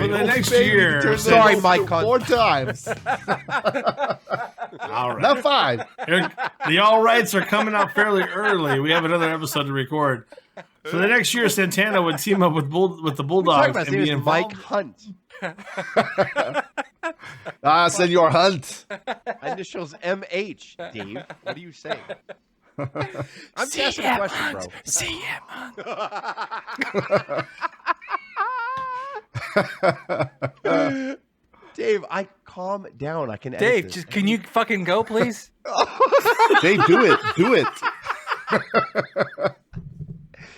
For the next year. Sorry, Mike. 4 times. All right. Not 5. The all rights are coming out fairly early. We have another episode to record. For the next year, Santana would team up with the Bulldogs and be involved. Mike Hunt. Senor Hunt. Initials MH, Dave. What are you saying? I'm just asking a question, bro. CM Hunt. Dave, calm down. I can edit Dave, this. just can you fucking go, please? Dave, do it. Do it.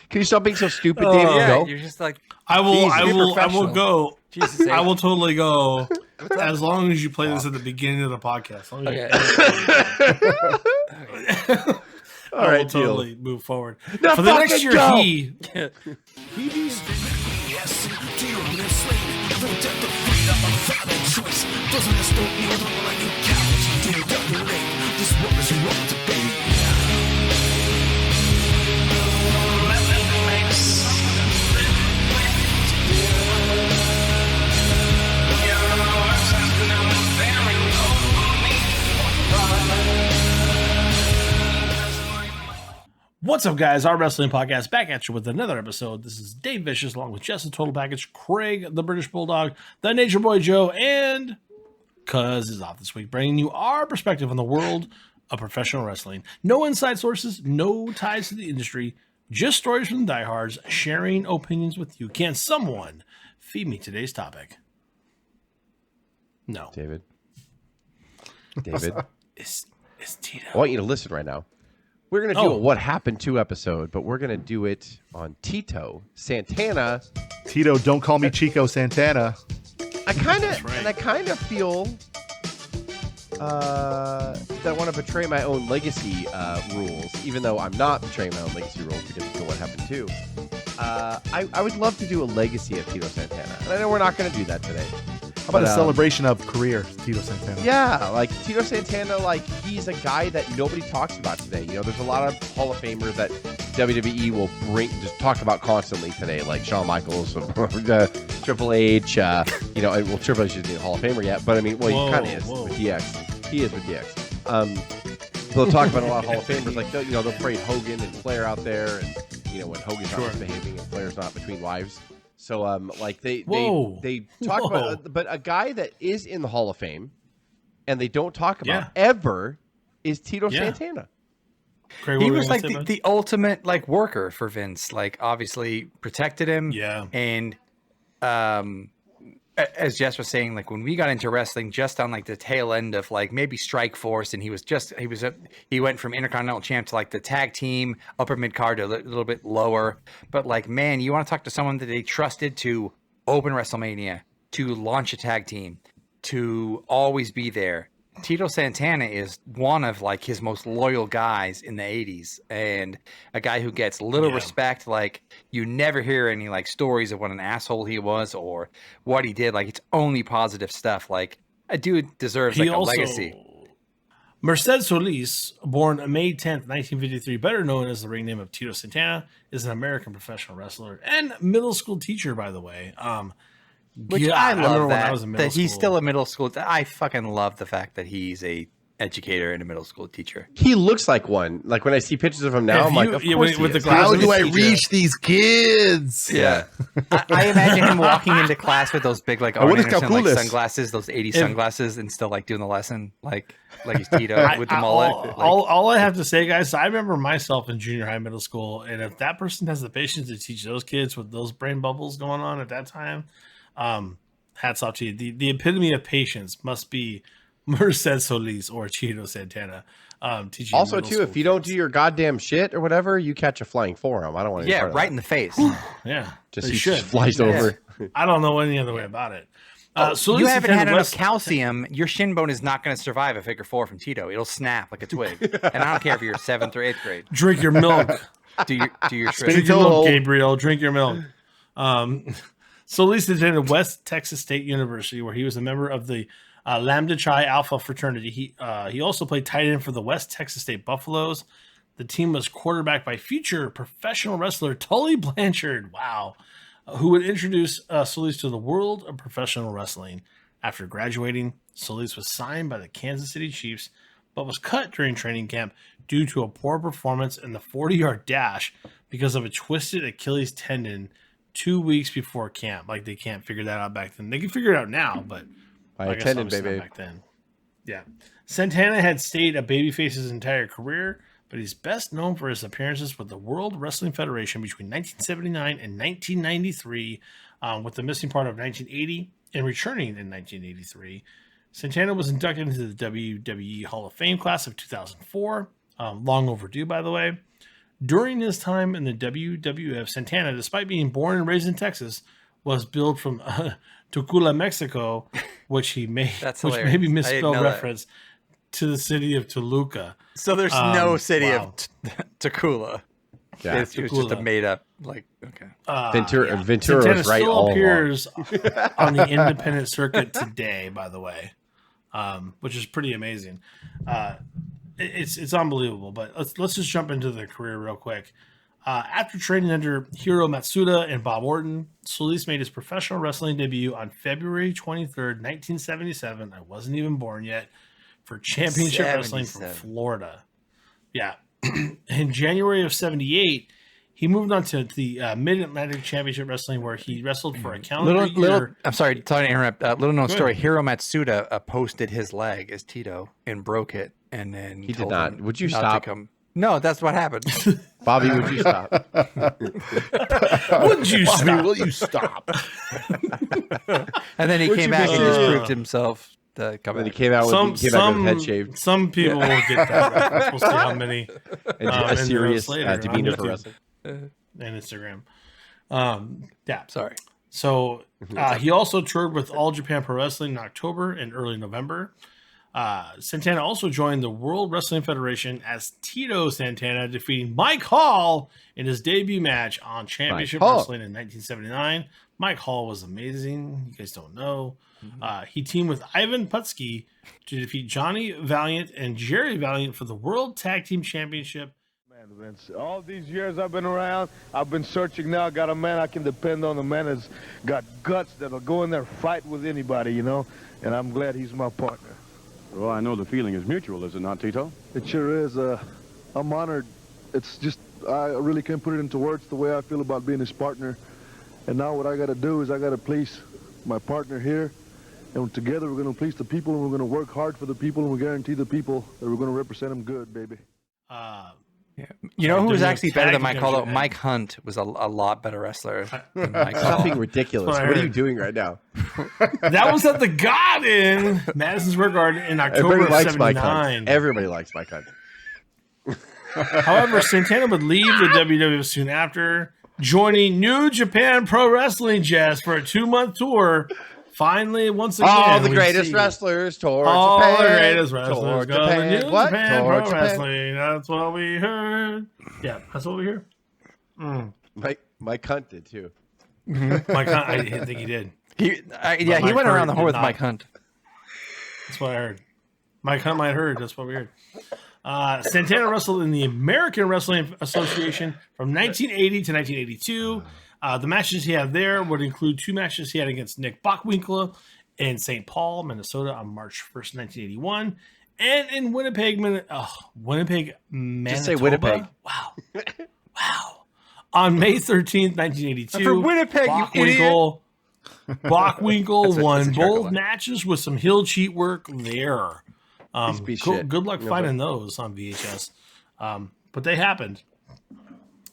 Can you stop being so stupid, Dave? Yeah, Go. you're just like I will professional. go. Jesus. I will totally go as long as you play this at the beginning of the podcast. Okay. All right, totally move forward. Now for the next year, go. What's up, guys? Our wrestling podcast back at you with another episode. This is Dave Vicious along with Jess, the Total Package, Craig, the British Bulldog, the Nature Boy Joe, and Cuz is off this week, bringing you our perspective on the world of professional wrestling. No inside sources, no ties to the industry, just stories from the diehards, sharing opinions with you. Can someone feed me today's topic? No. David. It's Tito. I want you to listen right now. We're going to do a What Happened To episode, but we're going to do it on Tito Santana. Tito, don't call me Chico Santana. I kind of feel that I want to betray my own legacy rules, even though I'm not betraying my own legacy rules because it's What Happened To. I would love to do a legacy of Tito Santana, and I know we're not going to do that today. How about a celebration of career, Tito Santana? Yeah, like Tito Santana, like he's a guy that nobody talks about today. You know, there's a lot of Hall of Famers that WWE will just talk about constantly today, like Shawn Michaels, Triple H. Triple H isn't a Hall of Famer yet, but I mean, he kind of is with DX. He is with DX. They'll talk about a lot of Hall of Famers, like they'll parade Hogan and Flair out there, and when Hogan's not misbehaving and Flair's not between wives. So, they talk about, but a guy that is in the Hall of Fame and they don't talk about ever is Tito Santana. Craig, he was like the ultimate like worker for Vince. Like, obviously protected him. Yeah. And, as Jess was saying, like when we got into wrestling, just on like the tail end of like maybe Strike Force, and he went from Intercontinental Champ to like the tag team, upper mid card to a little bit lower. But like, man, you want to talk to someone that they trusted to open WrestleMania, to launch a tag team, to always be there. Tito Santana is one of like his most loyal guys in the 80s, and a guy who gets little respect. Like, you never hear any like stories of what an asshole he was or what he did. Like, it's only positive stuff. Like, a dude deserves like a legacy. Merced Solis, born May 10th, 1953, better known as the ring name of Tito Santana, is an American professional wrestler and middle school teacher, by the way. Which I love that he's still a middle school. I fucking love the fact that he's a educator and a middle school teacher. He looks like one. Like when I see pictures of him now, I'm like, of course with the how do I reach these kids? Yeah. I imagine him walking into class with those big like Arn Anderson like sunglasses, those 80s sunglasses, and still like doing the lesson like he's Tito with the mullet. All I have to say, guys, I remember myself in junior high, middle school, and if that person has the patience to teach those kids with those brain bubbles going on at that time, hats off to you. The epitome of patience must be Merced Solis or Tito Santana. Also, too, if you don't do your goddamn shit or whatever, you catch a flying forearm. I don't want to. Yeah, right in the face. Yeah, just he flies over. I don't know any other way about it. So you haven't had enough calcium. Your shin bone is not going to survive a figure four from Tito. It'll snap like a twig. And I don't care if you're 7th or 8th grade. Drink your milk. Do your drink your milk, Gabriel. Drink your milk. Solis attended West Texas State University, where he was a member of the Lambda Chi Alpha fraternity. He also played tight end for the West Texas State Buffaloes. The team was quarterbacked by future professional wrestler Tully Blanchard. Wow. who would introduce Solis to the world of professional wrestling. After graduating, Solis was signed by the Kansas City Chiefs, but was cut during training camp due to a poor performance in the 40-yard dash because of a twisted Achilles tendon 2 weeks before camp. Like, they can't figure that out back then. They can figure it out now, but By I a guess tendon, obviously baby. not back then. Yeah. Santana had stayed a babyface his entire career, but he's best known for his appearances with the World Wrestling Federation between 1979 and 1993, with the missing part of 1980 and returning in 1983. Santana was inducted into the WWE Hall of Fame class of 2004, long overdue, by the way. During his time in the WWF, Santana, despite being born and raised in Texas, was billed from Tocula, Mexico, which maybe misspelled reference to the city of Toluca. So there's no city wow. of Tocula. Yeah. It was just a made up, like, okay. Ventura Santana was right still all appears on the independent circuit today, by the way, which is pretty amazing. It's unbelievable. But let's just jump into the career real quick. After training under Hiro Matsuda and Bob Orton, Solis made his professional wrestling debut on February 23rd, 1977. I wasn't even born yet. For Championship Wrestling from Florida. Yeah. In January of 78, he moved on to the Mid-Atlantic Championship Wrestling, where he wrestled for a calendar year. I'm sorry to interrupt. Little known story. Hiro Matsuda posted his leg as Tito and broke it, and then He did not. Would you not stop? to come. No, that's what happened. Bobby, would you stop? Would you Bobby, stop? will you stop? And then he came back and just proved himself to come And he back. came out with his head shaved. Some people will get that reference. We'll see how many. And a and serious later on demeanor for YouTube wrestling. and Instagram. Yeah. Sorry. So he also toured with All Japan Pro Wrestling in October and early November. Santana also joined the World Wrestling Federation as Tito Santana, defeating Mike Hall in his debut match on Championship Wrestling in 1979. Mike Hall was amazing. You guys don't know. He teamed with Ivan Putski to defeat Johnny Valiant and Jerry Valiant for the World Tag Team Championship. Man, Vince, all these years I've been around, I've been searching now. Got a man I can depend on, a man that's got guts that'll go in there, fight with anybody, you know, and I'm glad he's my partner. Well, I know the feeling is mutual, is it not, Tito? It sure is. I'm honored. It's just, I really can't put it into words the way I feel about being his partner. And now what I got to do is I got to please my partner here. And together we're going to please the people, and we're going to work hard for the people, and we guarantee the people that we're going to represent them good, baby. Yeah. You know who was actually better than Mike Hall? Championship. Mike Hunt was a lot better wrestler than Mike Stop Hall. being ridiculous. That's what I What are you heard. doing right now? That was at the Garden, Madison Square Garden, in October Everybody of likes Mike Hunt. 79. Everybody likes Mike Hunt. However, Santana would leave the WWF soon after, joining New Japan Pro Wrestling, Jess, for a 2-month tour. Finally, once again, All the we greatest see wrestlers toward all Japan. the greatest wrestlers Toward go to Japan. New What? Japan Toward Pro Japan. Wrestling. That's what we heard. Yeah, that's what we heard. Mike Hunt did too. Mike Hunt, I think he did. He Mike went around the Hunt horn did with not. Mike Hunt. That's what I heard. Mike Hunt might have heard. That's what we heard. Santana wrestled in the American Wrestling Association from 1980 to 1982. The matches he had there would include 2 matches he had against Nick Bockwinkel in St. Paul, Minnesota on March 1st, 1981. And in Winnipeg, Manitoba. Just say Winnipeg. Wow. Wow. On May 13th, 1982. For Winnipeg, you idiot. Bockwinkel That's won a both Chicago. matches with some heel cheat work there. Piece of shit. Good luck finding those on VHS. But they happened.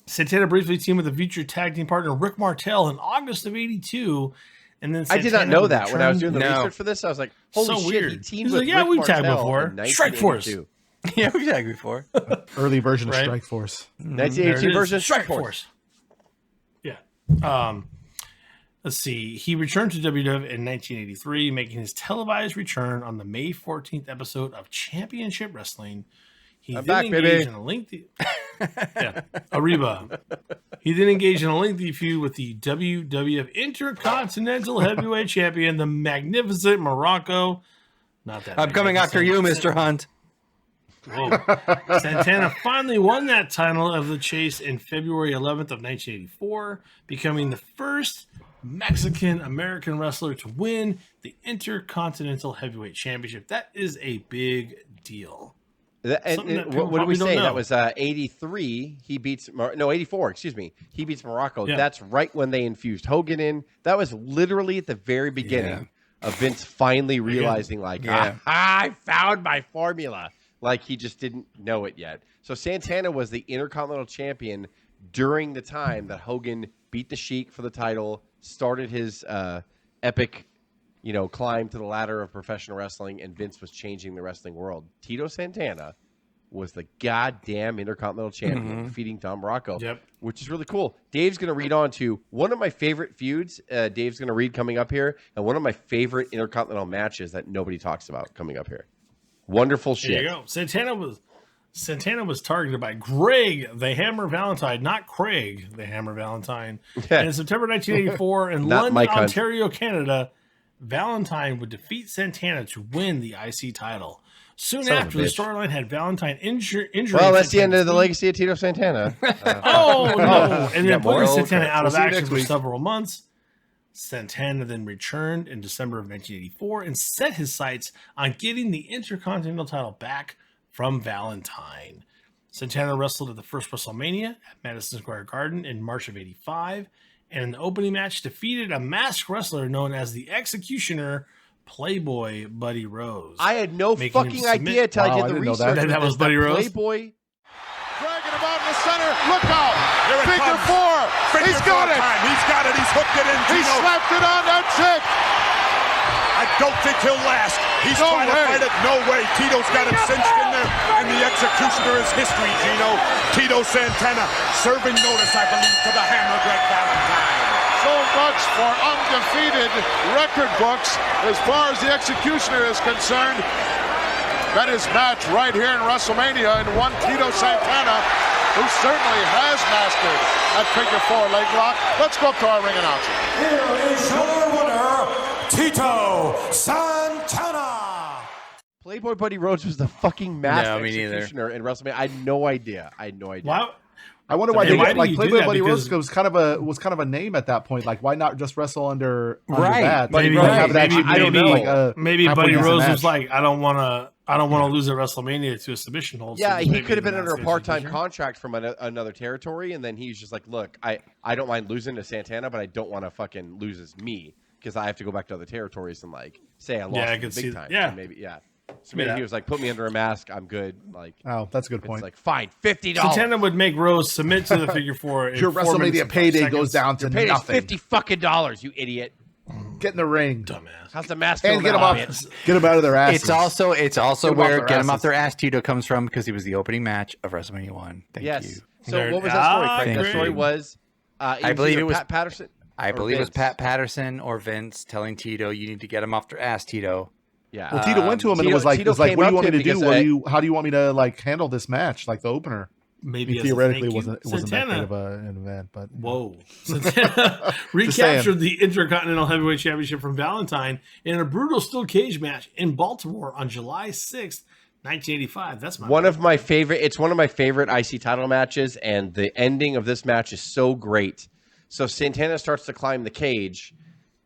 Santana briefly teamed with a future tag team partner Rick Martel in August of '82, and then I did not Santana know would that when I was doing return- the No. research for this. I was like, "Holy So shit!" weird. He teamed He's with like, "Yeah, Rick we've tagged Martel before. in Strike Force." 1982. Yeah, we tagged before. Early version of Right. Strike Force. 1982 There it version is. of Strike Force. Yeah. Let's see. He returned to WWF in 1983, making his televised return on the May 14th episode of Championship Wrestling. He I'm then back, engaged baby. in a lengthy Ariba. He then engaged in a lengthy feud with the WWF Intercontinental Heavyweight Champion, the Magnificent Morocco. Not that I'm coming after you, magnificent. Mr. Hunt. Whoa. Santana finally won that title of the chase in February 11th of 1984, becoming the first Mexican-American wrestler to win the Intercontinental Heavyweight Championship. That is a big deal. What did we say? That was 83. He beats 84. Excuse me. He beats Morocco. Yeah. That's right when they infused Hogan in. That was literally at the very beginning of Vince finally realizing, like, I found my formula. Like he just didn't know it yet. So Santana was the Intercontinental Champion during the time that Hogan beat the Sheik for the title, started his epic, climb to the ladder of professional wrestling, and Vince was changing the wrestling world. Tito Santana was the goddamn Intercontinental Champion, defeating Don Morocco, which is really cool. Dave's going to read on to one of my favorite feuds. Dave's going to read coming up here, and one of my favorite Intercontinental matches that nobody talks about coming up here. Wonderful shit. There you go. Santana was targeted by Greg the Hammer Valentine, not Craig the Hammer Valentine. And in September 1984 in London, Ontario, Canada, Valentine would defeat Santana to win the IC title. Soon after, the storyline had Valentine injury. Well, that's the end of the legacy of Tito Santana. No. And then putting Santana out of action for several months. Santana then returned in December of 1984 and set his sights on getting the Intercontinental title back from Valentine. Santana wrestled at the first WrestleMania at Madison Square Garden in March of 85, and in the opening match defeated a masked wrestler known as the Executioner, Playboy Buddy Rose. I had no fucking idea until I did the research. That was Buddy Rose. Playboy. Dragging him out in the center. Look out. Figure four. He's got it. He's got it. He's hooked it in. He slapped it on. That's it. I don't think he'll last. He's trying to fight it. No way. Tito's got him cinched in there. And the Executioner is history, Gino. Tito Santana serving notice, I believe, to the Hammer, Greg Valentine. So much for undefeated record books as far as the Executioner is concerned. That is match right here in WrestleMania, and one Tito Santana, who certainly has mastered that figure four leg lock. Let's go up to our ring announcer. Here is your winner, Tito Santana. Playboy Buddy Rose was the fucking master Executioner in WrestleMania. I had no idea. Wow. I wonder why why like do you do Playboy that? Buddy Rose Because- was kind of a name at that point. Like, why not just wrestle under Right. that? Maybe, Like, have it maybe, actually maybe, be like a maybe halfway Buddy decent Rose match. was like, I don't want to lose at WrestleMania to a submission hold. Yeah, so he maybe could have been that's under a the part-time execution. contract from another territory, and then he's just like, look, I don't mind losing to Santana, but I don't want to fucking lose as me because I have to go back to other territories and like say I lost I to could the see big that. time. Yeah. So maybe So maybe he was like, put me under a mask, I'm good. Like, Oh, that's a good it's point. like fine, $50. Santana would make Rose submit to the figure four. in Your 4 minutes WrestleMania and 5 payday seconds. goes down to Your payday is nothing. $50 fucking dollars, you idiot. Get in the ring. Dumbass. How's the mask? And feel get them now, off. bitch? Get them out of their asses. It's also Get 'em off where their Get 'em off asses. their ass Tito comes from because he was the opening match of WrestleMania 1. Thank Yes. you. So There- what was that story, Ah, Craig? That thank story you. was, I believe either it was Pat Patterson. I or believe it was Vince. Pat Patterson or Vince telling Tito, you need to get him off their ass, Tito. Yeah. Well, Tito went to him and Tito- was like, Tito "What came do up you want to me him to do? because How do you want me to like handle this match, like the opener?" Maybe as a Theoretically, thank you. it wasn't that Santana- great of an event, but Whoa. Santana recaptured the Intercontinental Heavyweight Championship from Valentine in a brutal steel cage match in Baltimore on July 6th, 1985. That's my one of my favorite. It's one of my favorite IC title matches, and the ending of this match is so great. So Santana starts to climb the cage,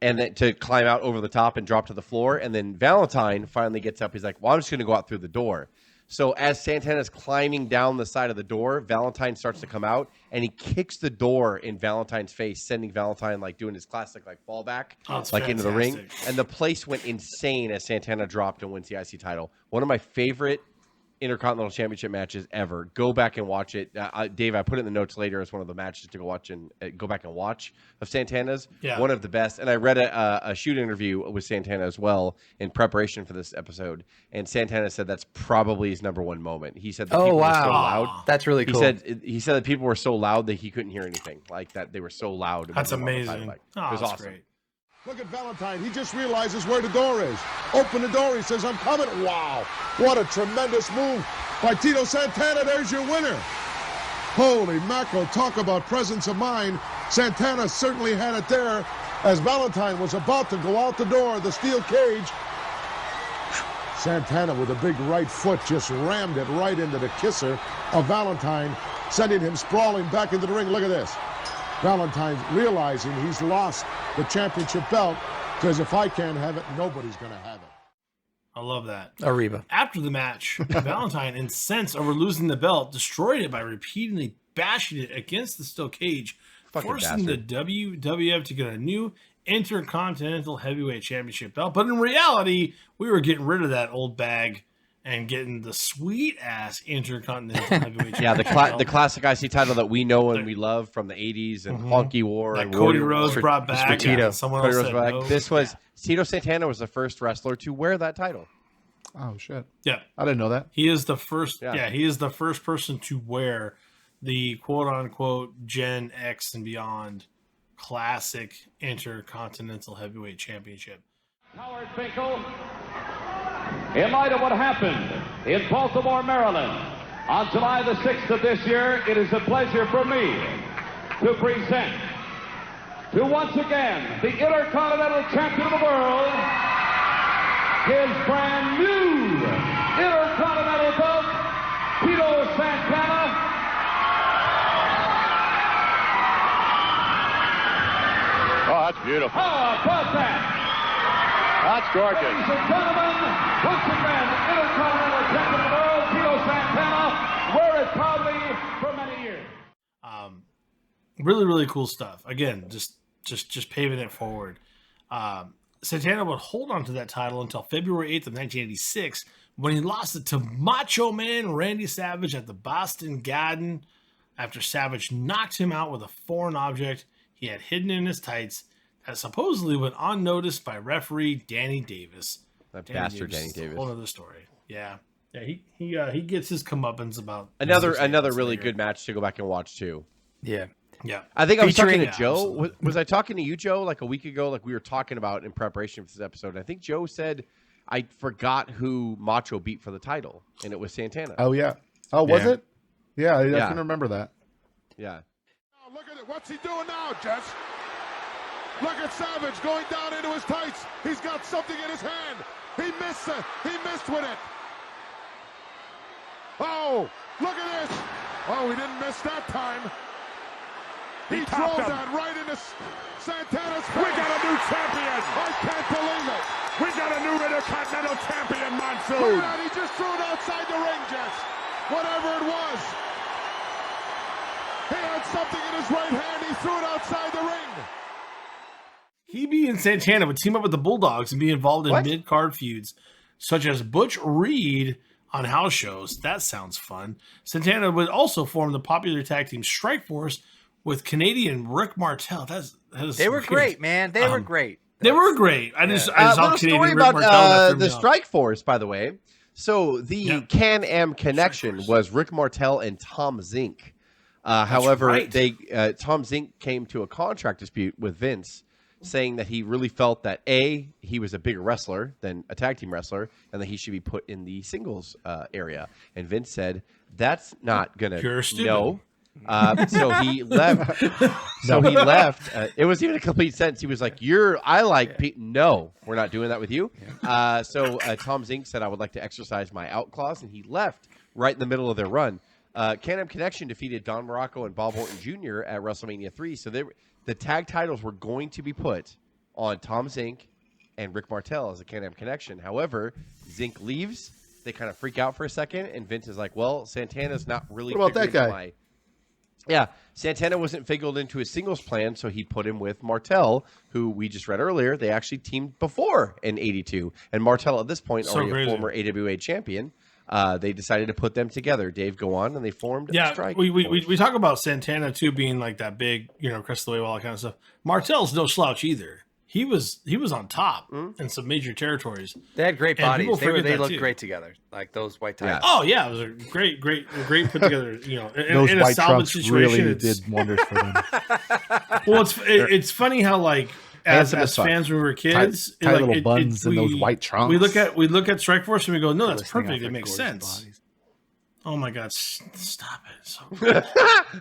and then to climb out over the top and drop to the floor, and then Valentine finally gets up. He's like, "Well, I'm just going to go out through the door." So as Santana's climbing down the side of the door, Valentine starts to come out, and he kicks the door in Valentine's face, sending Valentine like doing his classic like fallback, Oh, it's like into the ring. fantastic. And the place went insane as Santana dropped and wins the IC title. One of my favorite Intercontinental Championship matches ever. Go back and watch it. Dave, I put it in the notes later as one of the matches to go watch and go back and watch of Santana's. Yeah. One of the best. And I read a shoot interview with Santana as well in preparation for this episode. And Santana said that's probably his number one moment. He said that people were so loud. That's really cool. He said that people were so loud that he couldn't hear anything. Like that they were so loud. That's when they were on the amazing. sideline. Oh, It was that's awesome. great. Look at Valentine. He just realizes where the door is. Open the door. He says, I'm coming. Wow. What a tremendous move by Tito Santana. There's your winner. Holy mackerel. Talk about presence of mind. Santana certainly had it there as Valentine was about to go out the door of the steel cage. Santana with a big right foot just rammed it right into the kisser of Valentine, sending him sprawling back into the ring. Look at this. Valentine realizing he's lost the championship belt, because if I can't have it, nobody's going to have it. I love that. Arriba. After the match, Valentine, incensed over losing the belt, destroyed it by repeatedly bashing it against the steel cage, forcing the WWF to get a new Intercontinental Heavyweight Championship belt. But in reality, we were getting rid of that old bag and getting the sweet-ass Intercontinental Heavyweight Championship belt. The classic IC title that we know and we love from the 80s and Honky War. That and Cody Warrior Rhodes War. brought back. Tito. Someone Cody else Rhodes said brought no. back. This was Tito Santana was the first wrestler to wear that title. Oh shit! Yeah. I didn't know that. He is the first. Yeah. Yeah, he is the first person to wear the quote unquote Gen X and beyond classic Intercontinental Heavyweight Championship. Howard Finkel, in light of what happened in Baltimore, Maryland, on July the 6th of this year, it is a pleasure for me to present to once again the Intercontinental Champion of the World, his brand new Intercontinental belt, Tito Santana. Oh, that's beautiful. How about that? That's gorgeous. Ladies and gentlemen, once again, Intercontinental Champion of the World, Tito Santana, wear it proudly for many years. Really, really cool stuff. Again, just paving it forward. Santana would hold on to that title until February 8th of 1986, when he lost it to Macho Man Randy Savage at the Boston Garden after Savage knocked him out with a foreign object he had hidden in his tights that supposedly went unnoticed by referee Danny Davis. Danny Davis. A whole other story. Yeah. He gets his comeuppance about Another really good match to go back and watch too. Yeah. Yeah. I think I was talking to Joe. Absolutely. Was I talking to you, Joe, like a week ago? Like we were talking about in preparation for this episode. I think Joe said I forgot who Macho beat for the title, and it was Santana. Oh yeah. Oh, was it? Yeah, I can remember that. Yeah. Now look at it. What's he doing now, Jess? Look at Savage going down into his tights. He's got something in his hand. He missed it. He missed with it. Oh, look at this. Oh, he didn't miss that time. He drove that right into Santana's face. We got a new champion. I can't believe it. We got a new Intercontinental Champion, Look Monsoon. at that. He just threw it outside the ring, Jess. Whatever it was. He had something in his right hand. He threw it outside the ring. He being Santana would team up with the Bulldogs and be involved in mid-card feuds, such as Butch Reed on house shows. That sounds fun. Santana would also form the popular tag team Strikeforce with Canadian Rick Martel. They were great, man. They were great. They were great. I just little story about the Strike Force, by the way. So the Can-Am connection was Rick Martel and Tom Zink. However, Tom Zink came to a contract dispute with Vince, saying that he really felt that he was a bigger wrestler than a tag team wrestler, and that he should be put in the singles area. And Vince said, "That's not gonna no." So he left. He left. It was even a complete sentence. He was like, I like Pete. No, we're not doing that with you. So Tom Zink said, I would like to exercise my out clause, and he left right in the middle of their run. Can-Am Connection defeated Don Morocco and Bob Orton Jr. at WrestleMania 3. So the tag titles were going to be put on Tom Zink and Rick Martel as a Can-Am Connection. However, Zink leaves. They kind of freak out for a second, and Vince is like, well, Santana's not really What about that guy? Yeah, Santana wasn't figured into his singles plan, so he put him with Martel, who we just read earlier. They actually teamed before in '82, and Martel at this point, already a former AWA champion. They decided to put them together. Dave, go on, and they formed. Strike. We talk about Santana too being like that big, crest of the wave, all that kind of stuff. Martel's no slouch either. He was on top in some major territories. They had great bodies. They looked great together, like those white ties. Yeah. Oh yeah, it was a great put together. Those in white a salvage trunks situation, really did wonders for them. Well, it's funny how like as fans when we were kids, tight little buns and those white trunks. We look at Strikeforce and we go, no, that's perfect. It makes sense. Bodies. Oh my God, stop it! So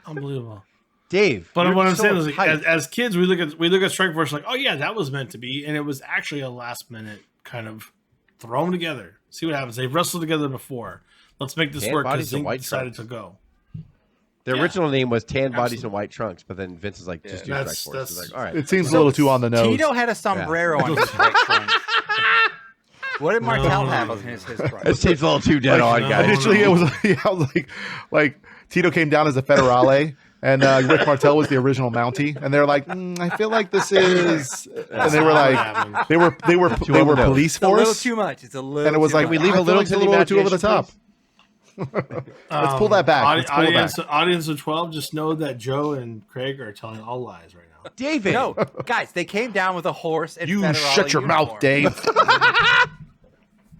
unbelievable. Dave, but what I'm saying is, like, as kids, we look at Strikeforce like, oh yeah, that was meant to be, and it was actually a last minute kind of thrown together. See what happens. They've wrestled together before. Let's make this Tan work bodies because and Zink white decided trunks. to go. The original name was Tan Bodies Absolutely. and White Trunks, but then Vince is like, just do Strike Force. He's like, all right. It seems a little too on the nose. Tito had a sombrero on his right front. What did Martel have on his front? It seems a little too dead on, guys. Initially, it was like Tito came down as a federale, and Rick Martel was the original Mountie, and they're like, I feel like this is, and they were like, they were police It's a little force, too much. It's a little. and it was too like much. we leave a I feel little like to it's the a little too over the top. Let's pull that back. Let's pull it back. Audience of 12, just know that Joe and Craig are telling all lies right now. David. No, guys, they came down with a horse and You federale shut your uniform. mouth, Dave.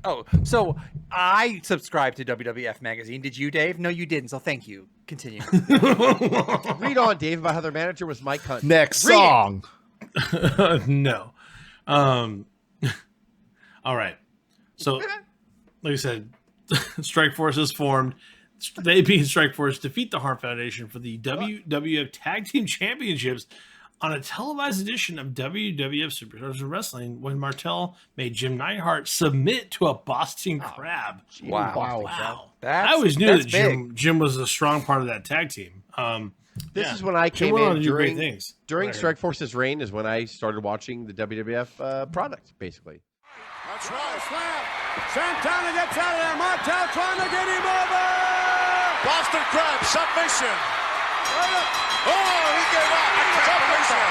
Oh, so I subscribed to WWF magazine. Did you, Dave? No, you didn't. So thank you. Continue. Read on, Dave, about how their manager was Mike Hunt. Next Read song. No. All right. So, like I said, Strike Force is formed. They, being Strike Force, defeat the Hart Foundation for the WWF Tag Team Championships on a televised edition of WWF Superstars of Wrestling when Martel made Jim Neidhart submit to a Boston Crab. Wow. I always knew that big. Jim was a strong part of that tag team. This is when I Jim came went on in to do great during, things. during Right. Strike Force's reign is when I started watching the WWF product, basically. That's right. Slam. Santana gets out of there. Martel trying to get him over. Boston Crab submission. Oh, he gave up. Submission.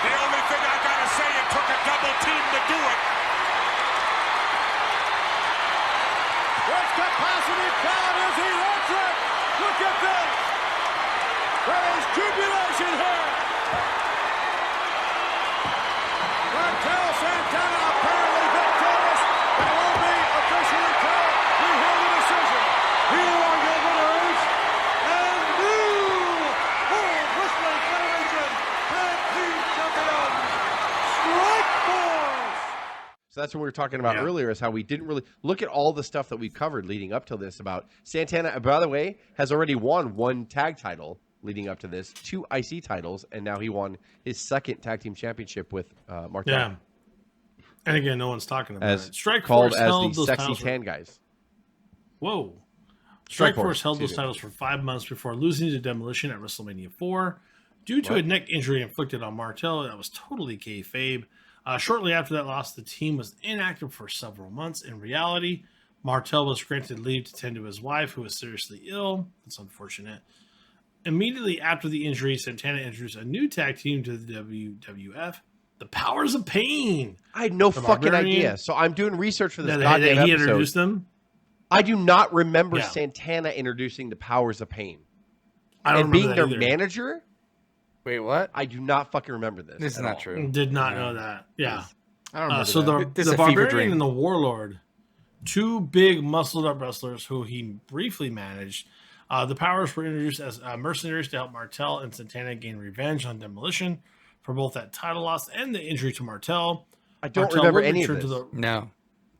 The only thing I gotta say, it took a double team to do it. What's capacity crowd is electric. Look at this. There is jubilation here. Martel Santana apparently victorious. It will be officially called. We hear the decision. Here are your winners and new World Wrestling Federation Tag Team Champions, Strike Force. So that's what we were talking about earlier, is how we didn't really look at all the stuff that we've covered leading up to this about Santana. By the way, has already won one tag title leading up to this, 2 IC titles, and now he won his second tag team championship with Martel. Yeah. And again, no one's talking about As it. Strike called Force as held the those sexy titles for- tan guys. Whoa. Strike Force, Force held those excuse me. titles for 5 months before losing to Demolition at WrestleMania 4 due to a neck injury inflicted on Martel. That was totally kayfabe. Shortly after that loss, the team was inactive for several months. In reality, Martel was granted leave to tend to his wife, who was seriously ill. That's unfortunate. Immediately after the injury, Santana introduced a new tag team to the WWF, the Powers of Pain. I had no The fucking Barbarian. idea. So I'm doing research for this That goddamn he episode. introduced them. I do not remember Yeah. Santana introducing the Powers of Pain. I don't And remember being their that either. manager, Wait, what? I do not fucking remember this. This is at not all. true. Did not know that. Yeah. I don't remember So that. This the is a fever Barbarian dream. and the Warlord, 2 big muscled up wrestlers who he briefly managed. The Powers were introduced as mercenaries to help Martel and Santana gain revenge on Demolition for both that title loss and the injury to Martel. I don't Martel remember would any of return this. No.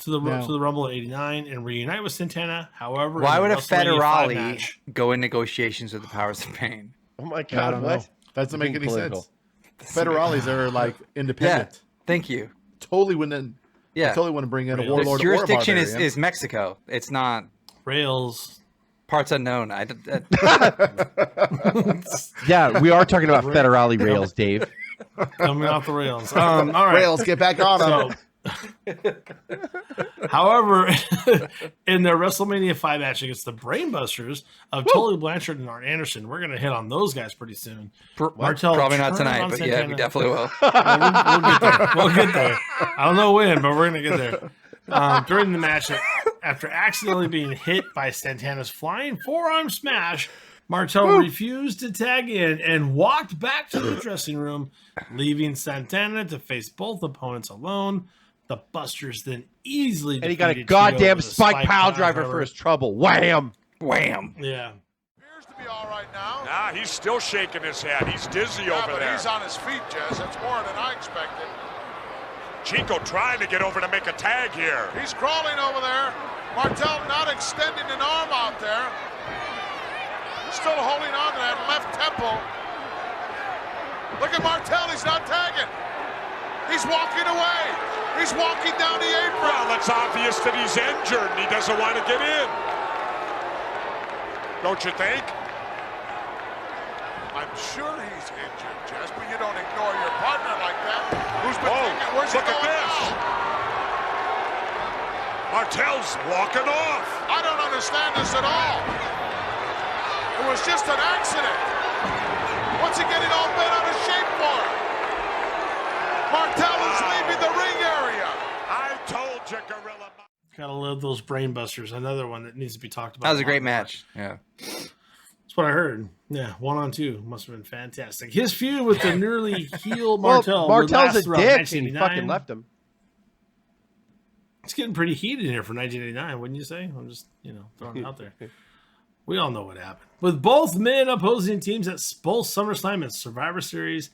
to the Rumble in '89 and reunite with Santana. However, Why in would the a WrestleMania 5 federale match- go in negotiations with the Powers of Pain? Oh my I god, don't what? know. That doesn't make Being any political. sense. Federales are like Yeah. independent. Thank you. Totally wouldn't. Yeah. Totally wouldn't bring in a The The warlord jurisdiction or a is, barbarian. is Mexico. It's not Rails. parts unknown. Yeah, we are talking about federale rails, Dave. Coming off the rails. All right. Rails, get back on them. However, in their WrestleMania 5 match against the Brainbusters of Tully Blanchard and Arn Anderson, we're going to hit on those guys pretty soon. Martel Probably not turned tonight, on but yeah, Santana. we definitely will. We'll get there. We'll get there. I don't know when, but we're going to get there. During the match, after accidentally being hit by Santana's flying forearm smash, Martel refused to tag in and walked back to the dressing room, leaving Santana to face both opponents alone. The Busters then easily And he got a defeated Tito goddamn with a spike pile pile driver for his trouble. Wham! Wham! Yeah. Appears to be all right now. Nah, he's still shaking his head. He's dizzy Yeah, over but there. he's on his feet, Jess. That's more than I expected. Chico trying to get over to make a tag here. He's crawling over there. Martel not extending an arm out there. Still holding on to that left temple. Look at Martel. He's not tagging. He's walking away. He's walking down the apron. Well, it's obvious that he's injured and he doesn't want to get in. Don't you think? I'm sure he's injured, Jess, but you don't ignore your partner like that. Who's been thinking? Where's he look at going this. now? Martel's walking off. I don't understand this at all. It was just an accident. What's he getting all bent out of shape for? Martel is leaving the ring area. I told you, Gorilla. Gotta love those brain busters. Another one that needs to be talked about. That was a great match. Yeah. That's what I heard. Yeah, 1-on-2 must have been fantastic. His feud with the nearly heel Martel. Martel's a dick, and he fucking left him. It's getting pretty heated in here for 1989, wouldn't you say? I'm just, throwing it out there. We all know what happened. With both men opposing teams at both SummerSlam and Survivor Series,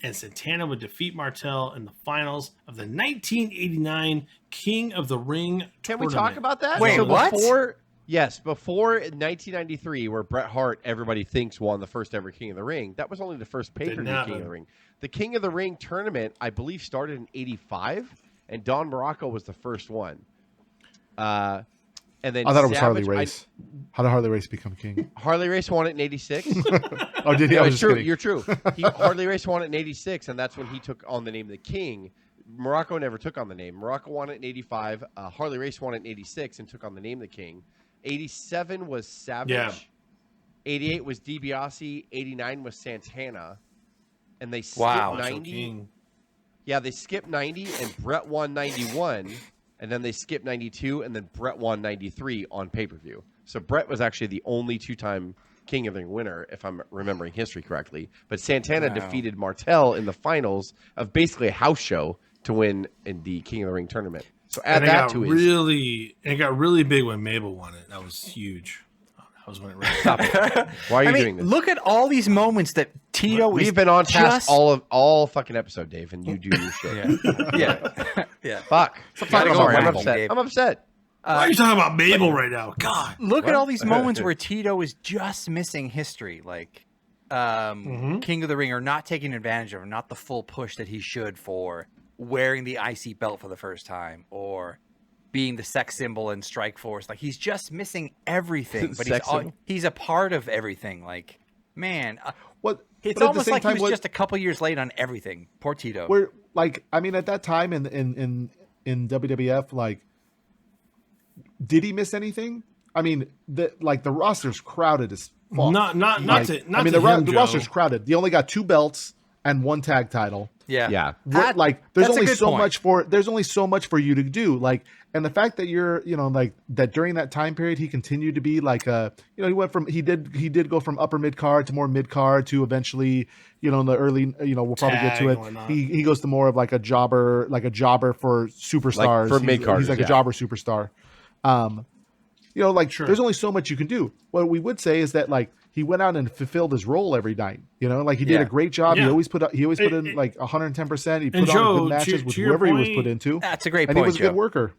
and Santana would defeat Martel in the finals of the 1989 King of the Ring Can tournament. we talk about that? Wait, what? Before 1993, where Bret Hart, everybody thinks, won the first ever King of the Ring, that was only the first pay-per-view King of the Ring. The King of the Ring tournament, I believe, started in 85, and Don Morocco was the first one. And then I thought it was Harley Race. How did Harley Race become king? Harley Race won it in 86. Oh, did he? No, I was it's just true. kidding. You're true. Harley Race won it in 86, and that's when he took on the name of the King. Morocco never took on the name. Morocco won it in 85. Harley Race won it in 86 and took on the name of the King. 87 was Savage. Yeah. 88 was DiBiase. 89 was Santana. And they skipped Wow. 90. Yeah, they skipped 90, and Brett won 91. And then they skipped 92, and then Brett won 93 on pay-per-view. So Brett was actually the only two-time King of the Ring winner, if I'm remembering history correctly. But Santana defeated Martel in the finals of basically a house show to win in the King of the Ring tournament. So add that to his... It got really big when Mabel won it. That was huge. That was when it really Stop it. Why are you doing this? Look at all these moments that Tito We've been on task all fucking episode, Dave, and you do your shit. Yeah. Fuck. I'm upset. I'm upset. Why are you talking about Mabel right now? God. Look at all these moments where Tito is just missing history, like King of the Ring, or not taking advantage of, or not the full push that he should for wearing the IC belt for the first time, or being the sex symbol in Strikeforce. Like, he's just missing everything, but he's a part of everything. Like, man, it's almost like he was just a couple years late on everything. Poor Tito. We're like, I mean, at that time in WWF, like, did he miss anything? I mean, the roster's crowded as fuck. The roster's crowded. They only got 2 belts and 1 tag title. Yeah. There's only so much for you to do. Like, and the fact that you're, like that during that time period, he continued to be like he did go from upper mid card to more mid card to eventually, in the early, we'll probably get to it. He goes to more of like a jobber for superstars. Like for mid card. He's like a jobber superstar. Sure. There's only so much you can do. What we would say is that, like, he went out and fulfilled his role every night. Like, he did a great job. Yeah. He always put in like 110%. He put Joe, on good matches with whoever he was put into. That's a great and point, he was a good worker.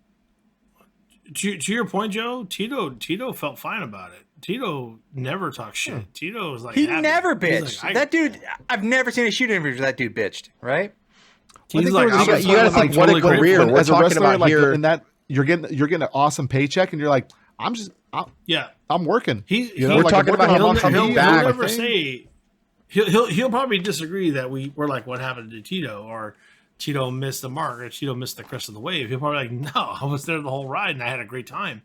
To your point, Joe, Tito felt fine about it. Tito never talked shit. Tito was like, he happy. never bitched. Like, that dude, I've never seen a shoot interview where that dude bitched, right? You got to think what a career. We're as a talking wrestler, about here. In that you're getting an awesome paycheck, and you're like, I'm working. We're talking about him coming back. He'll never say. He'll probably disagree that we're like, what happened to Tito, or Tito missed the mark, or Tito missed the crest of the wave. He'll probably like, no, I was there the whole ride and I had a great time.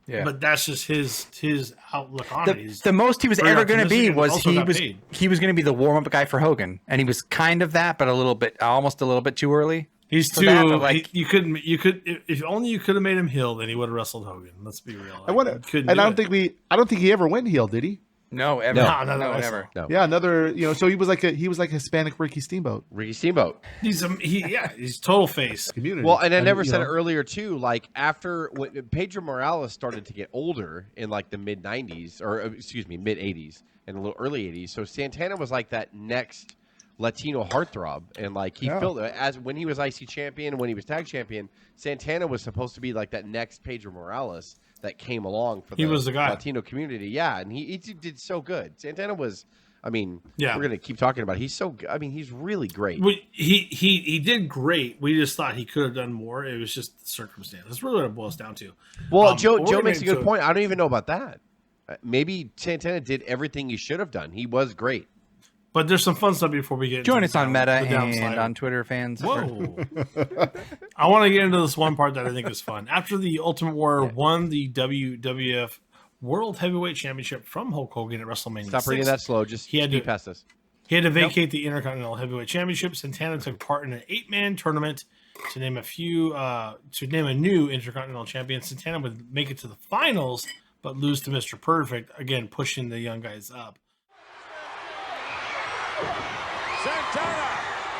Yeah. But that's just his outlook on it. The most he was ever going to be was he was going to be the warm up guy for Hogan, and he was kind of that, but almost a little bit too early. He's too. That, you could if only you could have made him heel, then he would have wrestled Hogan. Let's be real. I don't think he ever went heel, did he? No, ever. No, never. No. Yeah, another. So he was like Hispanic Ricky Steamboat. He's total face. Community. Well, and I never said it earlier too. Like, after when Pedro Morales started to get older in like the mid 90s, or excuse me, mid 80s and a little early 80s. So Santana was like that next Latino heartthrob, and like he felt as when he was IC champion, when he was tag champion, Santana was supposed to be like that next Pedro Morales that came along for the guy. Latino community. Yeah, and he did so good. Santana was I mean, Yeah. we're gonna keep talking about it. He's so. I mean, he's really great. He did great. We just thought he could have done more. It was just the circumstance. That's really what it boils down to. Well, Joe makes a good point. I don't even know about that. Maybe Santana did everything he should have done. He was great. But there's some fun stuff before we get. Join us on Meta and on Twitter, fans. Whoa! I want to get into this one part that I think is fun. After the Ultimate Warrior won the WWF World Heavyweight Championship from Hulk Hogan at WrestleMania. Stop reading that slow. Just speed past this. He had to vacate the Intercontinental Heavyweight Championship. Santana took part in an 8-man tournament to name a new Intercontinental Champion. Santana would make it to the finals, but lose to Mr. Perfect, again pushing the young guys up. Santana,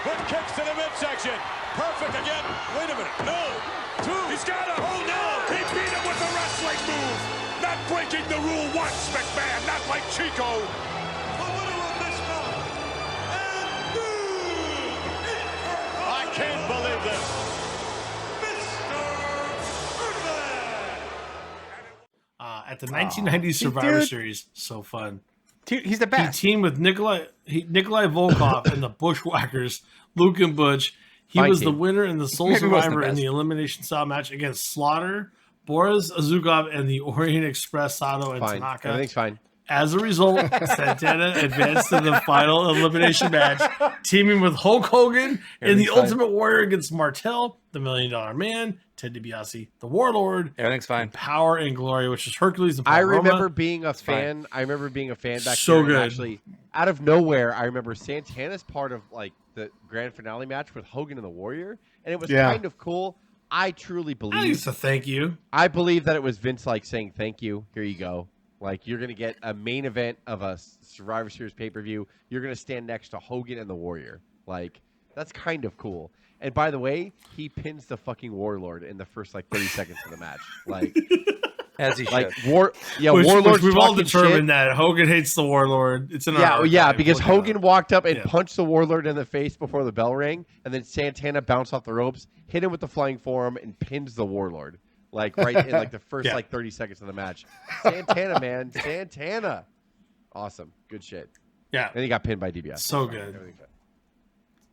good kicks to the midsection. Perfect again. Wait a minute. No. 2. He's got it. Oh, no. He beat him with the wrestling move. Not breaking the rule once, McMahon. Not like Chico. The winner of this bout. I can't believe this. At the 1990 Survivor Series, so fun. Dude, he's the best. He teamed with Nikolai Volkov and the Bushwhackers, Luke and Butch. He was the winner and the sole survivor in the elimination style match against Slaughter, Boris Azugov, and the Orient Express, Sato, and Tanaka. Everything's fine. As a result, Santana advanced to the final elimination match, teaming with Hulk Hogan in the Ultimate Warrior against Martel, the $1 Million Man, Ted DiBiase, the Warlord. Everything's fine. Power and Glory, which is Hercules and Paul I Roma. remember being a fan. I remember being a fan back so then. Good. Actually, out of nowhere, I remember Santana's part of like the grand finale match with Hogan and the Warrior, and it was kind of cool. I truly believe. I used to thank you. I believe that it was Vince like saying, "Thank you. Here you go." Like, you're going to get a main event of a Survivor Series pay-per-view. You're going to stand next to Hogan and the Warrior. Like, that's kind of cool. And by the way, he pins the fucking Warlord in the first, 30 seconds of the match. Like, as he should. Warlord's we've all determined that Hogan hates the Warlord. It's in our because Hogan walked up and punched the Warlord in the face before the bell rang, and then Santana bounced off the ropes, hit him with the flying forearm, and pins the Warlord. Right in the first 30 seconds of the match. Santana, man. Santana. Awesome. Good shit. Yeah. And he got pinned by DiBiase. So good.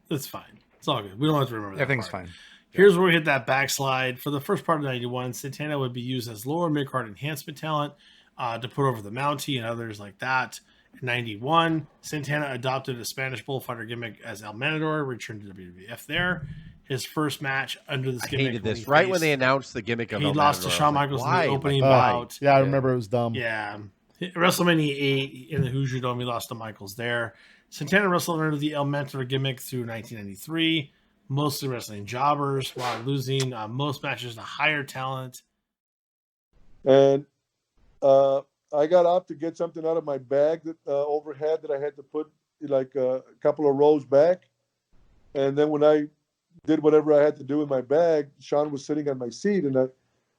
It's fine. It's all good. We don't have to remember that. Everything's fine. Here's where we hit that backslide. For the first part of 91, Santana would be used as lower mid-card enhancement talent to put over the Mountie and others like that. In 91, Santana adopted a Spanish bullfighter gimmick as El Matador, returned to WWF there. His first match under this gimmick. I hated this. Right when they announced the gimmick of he El lost Matador, to Shawn Michaels in the opening bout. Yeah, I remember it was dumb. Yeah. WrestleMania 8 in the Hoosier Dome, he lost to Michaels there. Santana wrestled under the El Matador gimmick through 1993, mostly wrestling jobbers while losing most matches to higher talent. And I got up to get something out of my bag that overhead that I had to put a couple of rows back. And then when I did whatever I had to do in my bag, Sean was sitting on my seat, and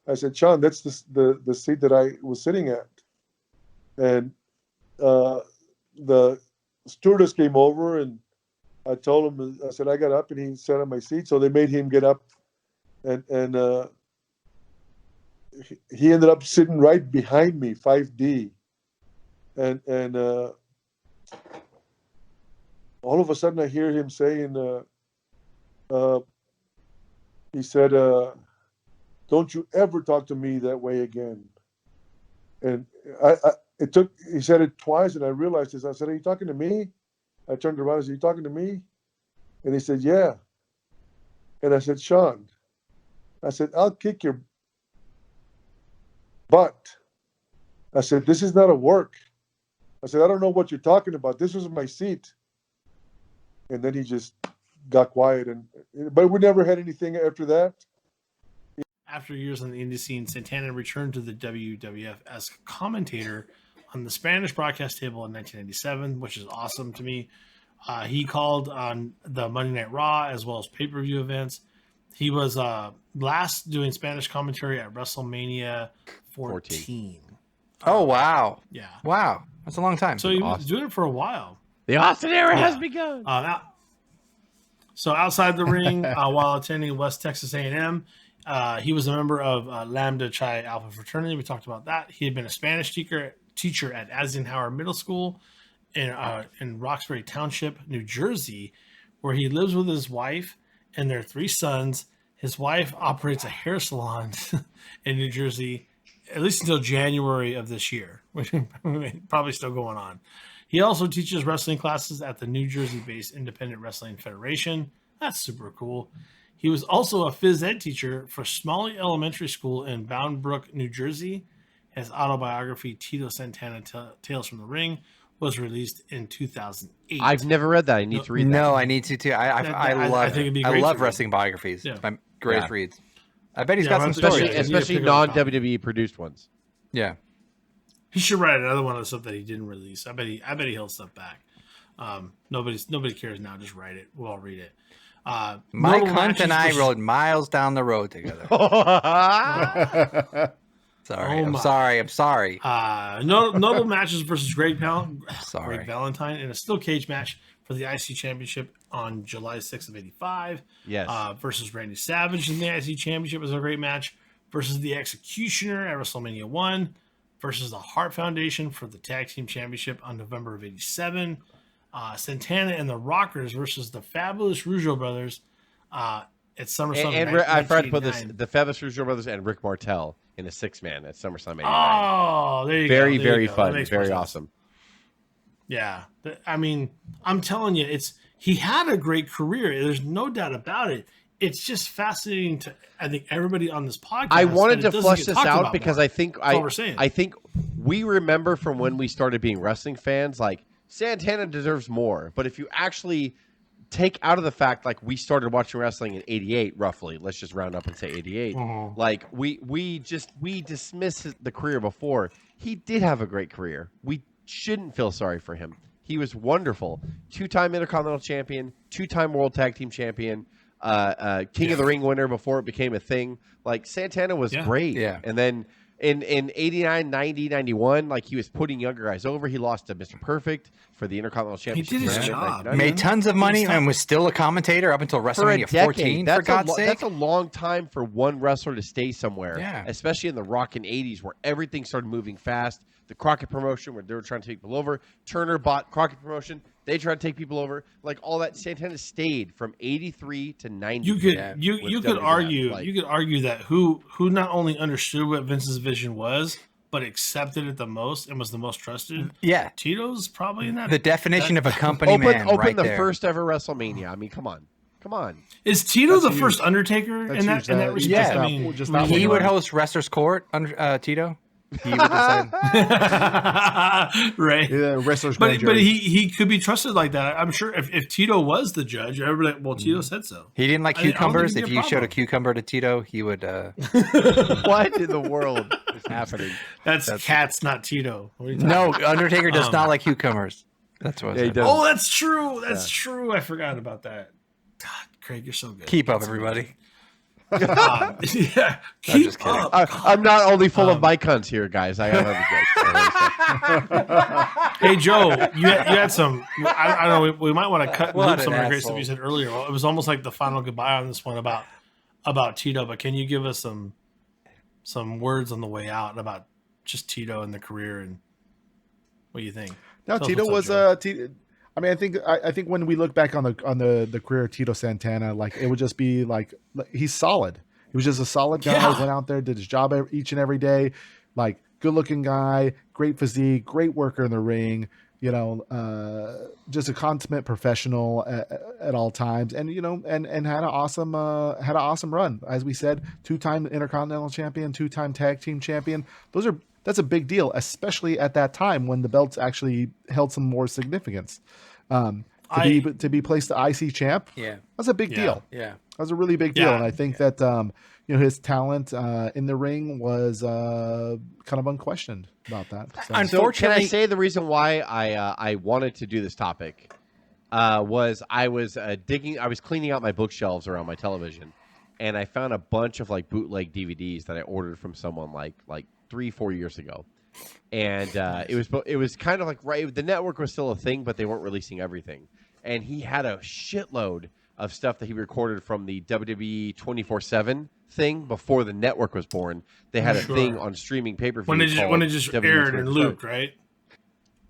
I said, "Sean, that's the seat that I was sitting at." And the stewardess came over, and I told him, I said, "I got up," and he sat on my seat. So they made him get up, and he ended up sitting right behind me, 5D, and all of a sudden I hear him saying. He said, "Don't you ever talk to me that way again." And he said it twice, and I realized this. I said, "Are you talking to me?" I turned around and said, "Are you talking to me?" And he said, "Yeah." And I said, "Sean," I said, "I'll kick your butt." I said, "This is not a work." I said, "I don't know what you're talking about. This was my seat." And then he just got quiet, but we never had anything after that. After years on the indie scene, Santana returned to the WWF as commentator on the Spanish broadcast table in 1997, which is awesome to me. He called on the Monday Night Raw as well as pay-per-view events. He was last doing Spanish commentary at WrestleMania 14. Oh, wow. Yeah. Wow. That's a long time. So he was doing it for a while. The Austin era has begun. So outside the ring, while attending West Texas A&M, he was a member of Lambda Chi Alpha fraternity. We talked about that. He had been a Spanish teacher at Eisenhower Middle School in Roxbury Township, New Jersey, where he lives with his wife and their 3 sons. His wife operates a hair salon in New Jersey, at least until January of this year, which is probably still going on. He also teaches wrestling classes at the New Jersey-based Independent Wrestling Federation. That's super cool. He was also a phys ed teacher for Smalley Elementary School in Bound Brook, New Jersey. His autobiography, Tito Santana Tales from the Ring, was released in 2008. I've never read that. I need to read that. No, I need to too. I love wrestling biographies. Yeah. It's my greatest reads. I bet he's got some especially, stories. especially non-WWE produced ones. Yeah. He should write another one of the stuff that he didn't release. I bet he held stuff back. Nobody cares now. Just write it. We'll all read it. Mike Hunt and I rode miles down the road together. I'm sorry. Notable matches versus Greg Valentine in a steel cage match for the IC Championship on July 6th of 85. Yes. Versus Randy Savage in the IC Championship was a great match. Versus the Executioner at WrestleMania 1. Versus the Hart Foundation for the Tag Team Championship on November of 87. Santana and the Rockers versus the Fabulous Rougeau Brothers at SummerSlam. And I forgot to put this: the Fabulous Rougeau Brothers and Rick Martel in a 6-man at SummerSlam '89. Oh, there you go. Very fun. Very awesome. Yeah, I mean, I'm telling you, he had a great career. There's no doubt about it. It's just fascinating to, I think, everybody on this podcast. I wanted to flush this out because more. I think I think we remember from when we started being wrestling fans, like Santana deserves more. But if you actually take out of the fact, like we started watching wrestling in '88, roughly. Let's just round up and say '88. Like we dismiss the career before. He did have a great career. We shouldn't feel sorry for him. He was wonderful. 2-time Intercontinental Champion, 2-time World Tag Team Champion. King of the Ring winner before it became a thing. Like Santana was great. Yeah. And then in 89, 90, 91, like he was putting younger guys over. He lost to Mr. Perfect for the Intercontinental Championship. He did his job. Made tons of money and was still a commentator up until WrestleMania 14, for God's sake. That's a long time for one wrestler to stay somewhere. Yeah. Especially in the rockin' 80s where everything started moving fast. The Crockett promotion where they were trying to take people over. Turner bought Crockett promotion. They tried to take people over. Like all that, Santana stayed from 83 to 90. You could argue that who not only understood what Vince's vision was, but accepted it the most and was the most trusted. Yeah, Tito's probably in that. The definition of a company man. Open the first ever WrestleMania. I mean, come on. Is Tito the first Undertaker in that respect? Yeah, I mean, he would host Wrestler's Court under Tito. He would decide. Right. Yeah, wrestlers. But he could be trusted like that. I'm sure if Tito was the judge, everybody, well, Tito said so. He didn't like cucumbers. If you showed a cucumber to Tito, he would. What in the world is happening? That's Cats, not Tito. No, Undertaker does not like cucumbers. That's what. He does. Oh, that's true. That's true. I forgot about that. God, Craig, you're so good. Keep up, everybody. Yeah, keep up. I'm not only full of my cunts here, guys. I have other jokes. Hey, Joe, you had some. I don't know. We might want to cut some of the great stuff you said earlier. It was almost like the final goodbye on this one about Tito. But can you give us some words on the way out about just Tito and the career and what do you think? No, Tito was Tito. I mean, I think when we look back on the career of Tito Santana, like it would just be like he's solid. He was just a solid guy. Yeah. Went out there, did his job each and every day. Like good looking guy, great physique, great worker in the ring. You know, just a consummate professional at all times, and you know, and had an awesome run. As we said, 2-time Intercontinental Champion, 2-time Tag Team Champion. That's a big deal, especially at that time when the belts actually held some more significance. To be placed the IC champ, that's a big deal. Yeah, that's a really big deal, and I think that you know his talent in the ring was kind of unquestioned about that. So. Unfortunately, can I say the reason why I wanted to do this topic was I was cleaning out my bookshelves around my television, and I found a bunch of like bootleg DVDs that I ordered from someone like 3-4 years ago, and it was kind of like the network was still a thing, but they weren't releasing everything. And he had a shitload of stuff that he recorded from the WWE 24/7 thing before the network was born. They had a thing on streaming pay-per-view when it just aired in Luke, right?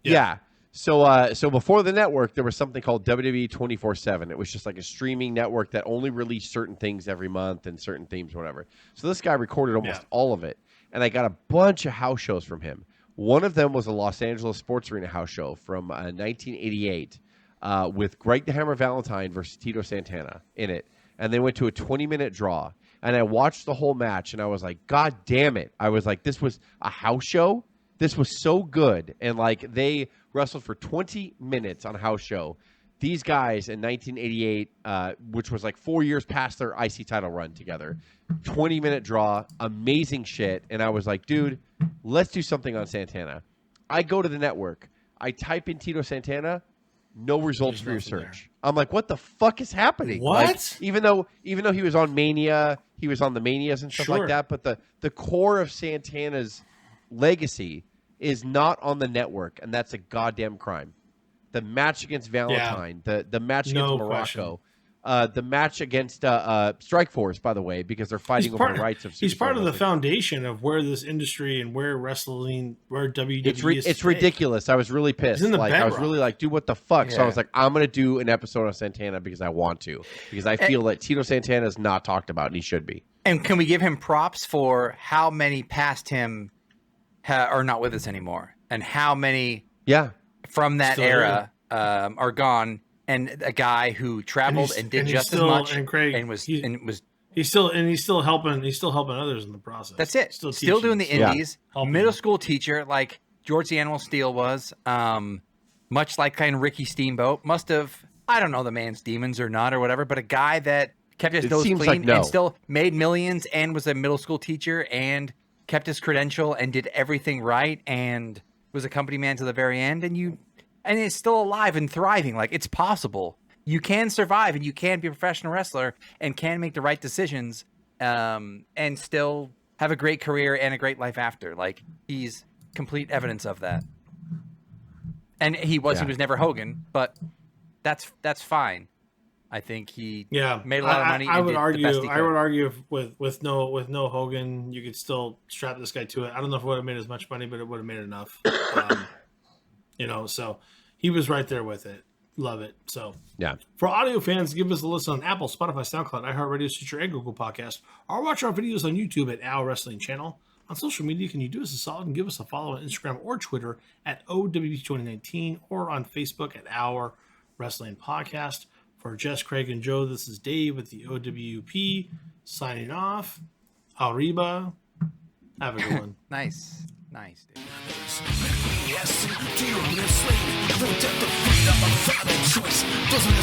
Yeah. So before the network, there was something called WWE 24/7. It was just like a streaming network that only released certain things every month and certain themes, whatever. So this guy recorded almost all of it, and I got a bunch of house shows from him. One of them was a Los Angeles Sports Arena house show from 1988 with Greg the Hammer Valentine versus Tito Santana in it, and they went to a 20-minute draw. And I watched the whole match, and I was like, God damn it. I was like, this was a house show? This was so good. And, like, they wrestled for 20 minutes on a house show. These guys in 1988, which was like 4 years past their IC title run together, 20-minute draw, amazing shit. And I was like, dude, let's do something on Santana. I go to the network. I type in Tito Santana, no results for your search. There. I'm like, what the fuck is happening? What? Like, even though he was on Mania, he was on the Manias and stuff like that, but the core of Santana's legacy is not on the network, and that's a goddamn crime. The match against Valentine, the match against Morocco, the match against Strikeforce, by the way, because they're fighting over the rights of. He's part of the foundation of where this industry and where wrestling, where WWE is. It's ridiculous. I was really pissed. I was really like, dude, what the fuck? Yeah. So I was like, I'm gonna do an episode on Santana because I want to, because I feel that Tito Santana is not talked about, and he should be. And can we give him props for how many past him are not with us anymore, and how many from that era are gone, and a guy who traveled and did just as much and was he's still helping others in the process. That's it. Still doing the indies. Middle school teacher like George the Animal Steel was, much like kind of Ricky Steamboat. Must have, I don't know the man's demons or not or whatever, but a guy that kept his nose clean and still made millions and was a middle school teacher and kept his credential and did everything right and was a company man to the very end, and is still alive and thriving. Like, it's possible. You can survive and you can be a professional wrestler and can make the right decisions and still have a great career and a great life after. Like, he's complete evidence of that. And he was never Hogan, but that's fine. I think he made a lot of money. I would argue if with no Hogan, you could still strap this guy to it. I don't know if it would have made as much money, but it would have made enough. So he was right there with it. Love it. So for audio fans, give us a listen on Apple, Spotify, SoundCloud, iHeartRadio, Stitcher, and Google Podcast, or watch our videos on YouTube at Our Wrestling Channel. On social media, can you do us a solid and give us a follow on Instagram or Twitter at O.W.P 2019 or on Facebook at Our Wrestling Podcast. For Jess, Craig, and Joe, this is Dave with the O.W.P. signing off. Arriba. Have a good one. Nice, Dave. Doesn't